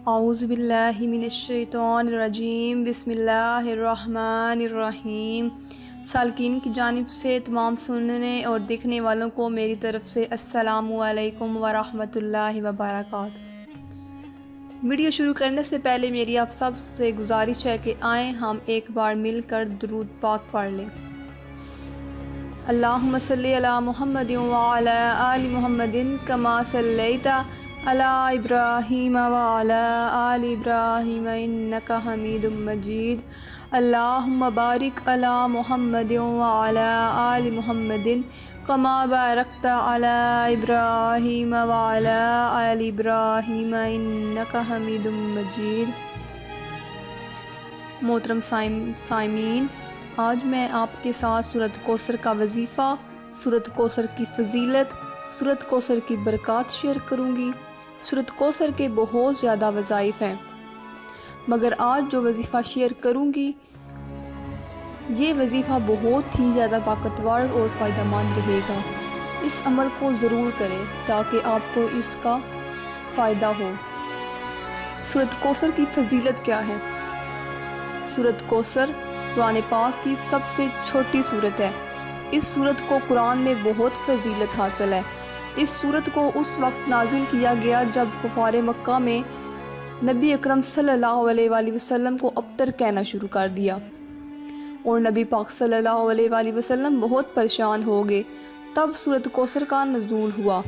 اعوذ باللہ من الشیطان الرجیم، بسم اللہ الرحمن الرحیم۔ سالکین کی جانب سے تمام سننے اور دیکھنے والوں کو میری طرف سے السلام علیکم ورحمۃ اللہ وبرکاتہ۔ ویڈیو شروع کرنے سے پہلے میری آپ سب سے گزارش ہے کہ آئیں ہم ایک بار مل کر درود پاک پڑھ لیں۔ اللہم صلی علی محمد وعلی آل محمد کما صلیت علی ابراہیم وعلی آل ابراہیم انک حمید مجید۔ اللہم بارک علی محمد وعلی آل محمد کما بارکت علی ابراہیم وعلی آل ابراہیم انک حمید مجید۔ محترم سامعین، آج میں آپ کے ساتھ سورۃ کوثر کا وظیفہ، سورۃ کوثر کی فضیلت، سورۃ کوثر کی برکات شیئر کروں گی۔ سورۃ کوثر کے بہت زیادہ وظائف ہیں، مگر آج جو وظیفہ شیئر کروں گی یہ وظیفہ بہت ہی زیادہ طاقتور اور فائدہ مند رہے گا۔ اس عمل کو ضرور کریں تاکہ آپ کو اس کا فائدہ ہو۔ سورۃ کوثر کی فضیلت کیا ہے؟ سورۃ کوثر قرآن پاک کی سب سے چھوٹی سورت ہے۔ اس سورت کو قرآن میں بہت فضیلت حاصل ہے۔ اس سورت کو اس وقت نازل کیا گیا جب کفار مکہ میں نبی اکرم صلی اللہ علیہ وآلہ وسلم کو ابتر کہنا شروع کر دیا، اور نبی پاک صلی اللہ علیہ وآلہ وسلم بہت پریشان ہو گئے۔ تب سورت کوثر کا نزول ہوا،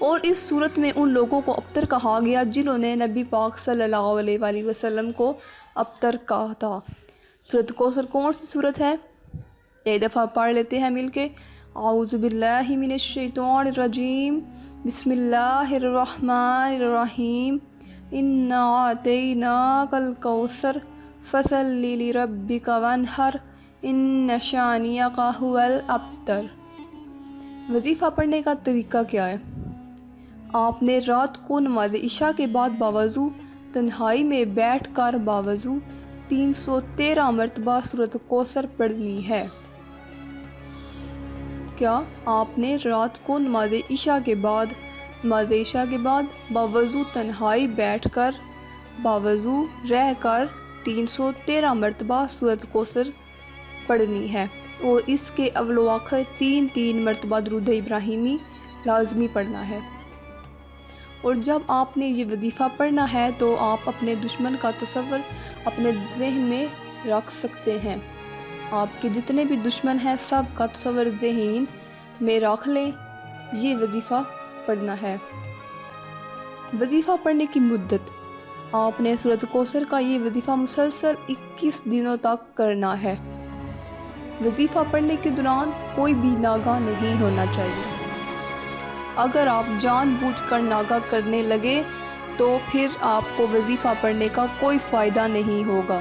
اور اس سورت میں ان لوگوں کو ابتر کہا گیا جنہوں نے نبی پاک صلی اللہ علیہ وآلہ وسلم کو ابتر کہا تھا۔ سورۃ کوثر کون سی سورت ہے؟ ایک دفعہ پڑھ لیتے ہیں مل کے۔ اعوذ باللہ من الشیطان الرجیم، بسم اللہ الرحمن الرحیم۔ انا اعطیناک الکوثر فصل لربک وانحر ان شانئک ھو الابتر۔ وظیفہ پڑھنے کا طریقہ کیا ہے؟ آپ نے رات کو نماز عشاء کے بعد باوضو تنہائی میں بیٹھ کر باوضو 313 مرتبہ سورۃ کوثر پڑھنی ہے۔ کیا آپ نے رات کو نماز عشاء کے بعد باوضو تنہائی بیٹھ کر باوضو رہ کر 313 مرتبہ سورۃ کوثر پڑھنی ہے، اور اس کے اول و آخر 3 مرتبہ درود ابراہیمی لازمی پڑھنا ہے۔ اور جب آپ نے یہ وظیفہ پڑھنا ہے تو آپ اپنے دشمن کا تصور اپنے ذہن میں رکھ سکتے ہیں۔ آپ کے جتنے بھی دشمن ہیں سب کا تصور ذہن میں رکھ لیں، یہ وظیفہ پڑھنا ہے۔ وظیفہ پڑھنے کی مدت، آپ نے سورۃ کوثر کا یہ وظیفہ مسلسل 21 دنوں تک کرنا ہے۔ وظیفہ پڑھنے کے دوران کوئی بھی ناغہ نہیں ہونا چاہیے۔ اگر آپ جان بوجھ کر ناغہ کرنے لگے تو پھر آپ کو وظیفہ پڑھنے کا کوئی فائدہ نہیں ہوگا،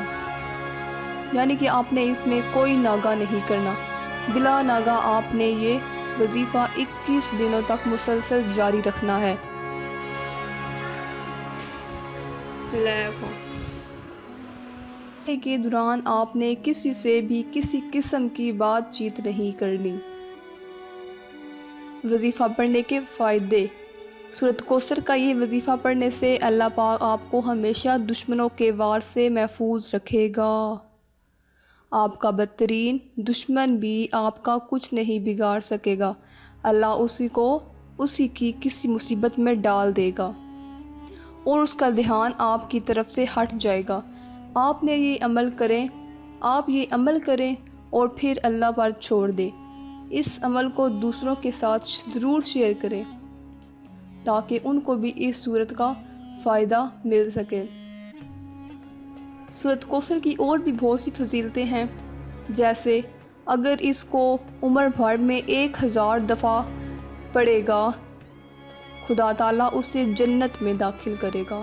یعنی کہ آپ نے اس میں کوئی ناغہ نہیں کرنا۔ بلا ناغہ آپ نے یہ وظیفہ 21 دنوں تک مسلسل جاری رکھنا ہے۔ کے دوران آپ نے کسی سے بھی کسی قسم کی بات چیت نہیں کرنی۔ وظیفہ پڑھنے کے فائدے۔ سورۃ کوثر کا یہ وظیفہ پڑھنے سے اللہ پاک آپ کو ہمیشہ دشمنوں کے وار سے محفوظ رکھے گا۔ آپ کا بدترین دشمن بھی آپ کا کچھ نہیں بگاڑ سکے گا۔ اللہ اسی کی کسی مصیبت میں ڈال دے گا، اور اس کا دھیان آپ کی طرف سے ہٹ جائے گا۔ آپ یہ عمل کریں اور پھر اللہ پر چھوڑ دیں۔ اس عمل کو دوسروں کے ساتھ ضرور شیئر کریں تاکہ ان کو بھی اس سورت کا فائدہ مل سکے۔ سورۃ کوثر کی اور بھی بہت سی فضیلتیں ہیں، جیسے اگر اس کو عمر بھر میں 1000 دفعہ پڑھے گا خدا تعالیٰ اسے جنت میں داخل کرے گا،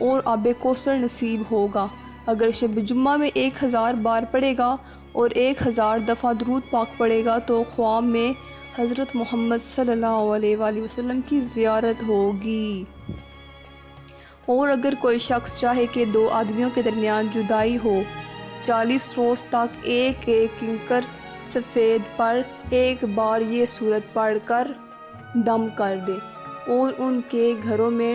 اور آب کوثر نصیب ہوگا۔ اگر شب جمعہ میں 1000 بار پڑھے گا اور 1000 دفعہ درود پاک پڑھے گا تو خواب میں حضرت محمد صلی اللہ علیہ وآلہ وسلم کی زیارت ہوگی۔ اور اگر کوئی شخص چاہے کہ 2 آدمیوں کے درمیان جدائی ہو، 40 روز تک ایک کنکر سفید پر ایک بار یہ سورت پڑھ کر دم کر دے، اور ان کے گھروں میں